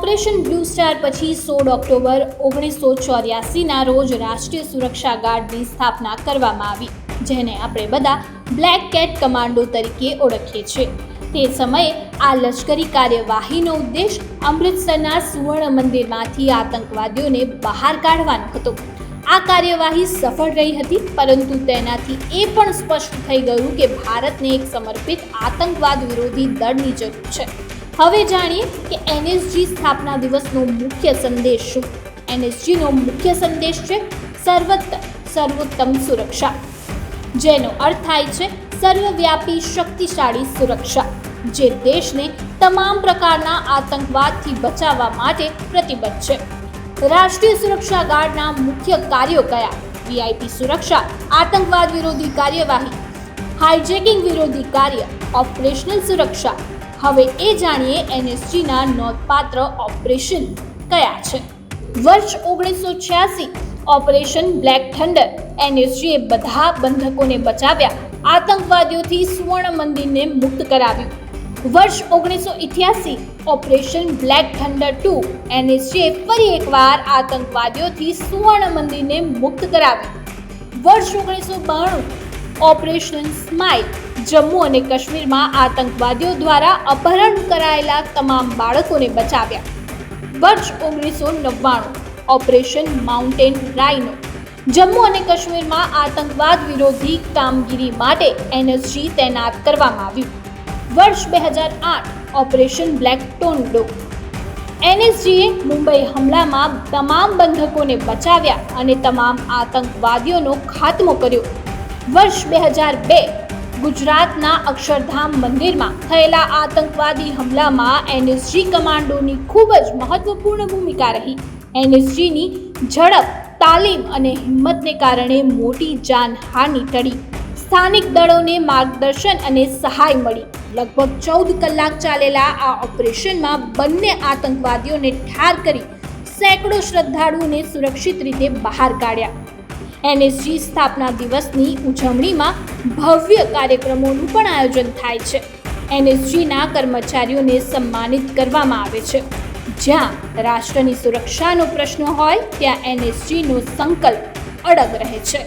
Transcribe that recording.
Operation blue star પછી 16 October 1984ના રોજ રાષ્ટ્રીય સુરક્ષા ગાર્ડની સ્થાપના કરવામાં આવી, જેને આપણે બધા બ્લેક કેટ કમાન્ડો તરીકે ઓળખીએ છીએ. તે સમયે આ લશ્કરી કાર્યવાહીનો ઉદ્દેશ અમૃતસરના સુવર્ણ મંદિરમાંથી આતંકવાદીઓને બહાર કાઢવાનો હતો. આ કાર્યવાહી સફળ રહી હતી, પરંતુ તેનાથી એ પણ સ્પષ્ટ થઈ ગયું કે ભારતને એક સમર્પિત આતંકવાદ વિરોધી દળની જરૂર છે. હવે જાણીએ કે એનએસજી સ્થાપના દિવસનો મુખ્ય સંદેશ શું. એનએસજીનો મુખ્ય સંદેશ છે સર્વોત્તમ સુરક્ષા, જેનો અર્થ થાય છે સર્વવ્યાપી શક્તિશાળી સુરક્ષા, જે દેશને તમામ પ્રકારના આતંકવાદથી બચાવવા માટે પ્રતિબદ્ધ છે. રાષ્ટ્રીય સુરક્ષા ગાર્ડના મુખ્ય કાર્યો કયા? વીઆઈપી સુરક્ષા, આતંકવાદ વિરોધી કાર્યવાહી, હાઇજેકિંગ વિરોધી કાર્ય, ઓપરેશનલ સુરક્ષા. હવે એ જાણીએ એનએસજીના નોંધપાત્ર ઓપરેશન કયા છે. વર્ષ 1986 ઓપરેશન બ્લેક થંડર. એનએસજીએ બધા બંધકોને બચાવ્યા, આતંકવાદીઓથી સુવર્ણ મંદિરને મુક્ત કરાવ્યું. વર્ષ 1988 ઓપરેશન બ્લેક થંડર 2. એનએસજીએ ફરી એકવાર આતંકવાદીઓથી સુવર્ણ મંદિરને મુક્ત કરાવ્યું. વર્ષ 1992 ઓપરેશન સ્માઇલ. જમ્મુ અને કાશ્મીરમાં આતંકવાદીઓ દ્વારા અપહરણ કરાયેલા તમામ બાળકોને બચાવ્યા. વર્ષ 1999 ઓપરેશન માઉન્ટેન રાઇનો. જમ્મુ અને કાશ્મીરમાં આતંકવાદ વિરોધી કામગીરી માટે એનએસજી તૈનાત કરવામાં આવ્યું. વર્ષ 2008 ઓપરેશન બ્લેક ટોર્નેડો. એનએસજીએ મુંબઈ હુમલામાં તમામ બંધકોને બચાવ્યા અને તમામ આતંકવાદીઓનો ખાત્મો કર્યો. વર્ષ 2002 ગુજરાતના અક્ષરધામ મંદિરમાં થયેલા આતંકવાદી હુમલામાં એનએસજી કમાન્ડોની ખૂબ જ મહત્વપૂર્ણ ભૂમિકા રહી. એનએસજીની ઝડપ, તાલીમ અને હિંમતને કારણે મોટી જાનહાનિ ટળી. સ્થાનિક દળોને માર્ગદર્શન અને સહાય મળી. લગભગ 14 કલાક ચાલેલા આ ઓપરેશનમાં બંને આતંકવાદીઓને ઠાર કરી સેંકડો શ્રદ્ધાળુઓને સુરક્ષિત રીતે બહાર કાઢ્યા. એનએસજી સ્થાપના દિવસની ઉજવણીમાં ભવ્ય કાર્યક્રમોનું પણ આયોજન થાય છે. એનએસજીના કર્મચારીઓને સન્માનિત કરવામાં આવે છે. જ્યાં રાષ્ટ્રની સુરક્ષાનો પ્રશ્ન હોય ત્યાં એનએસજીનો સંકલ્પ અડગ રહે છે.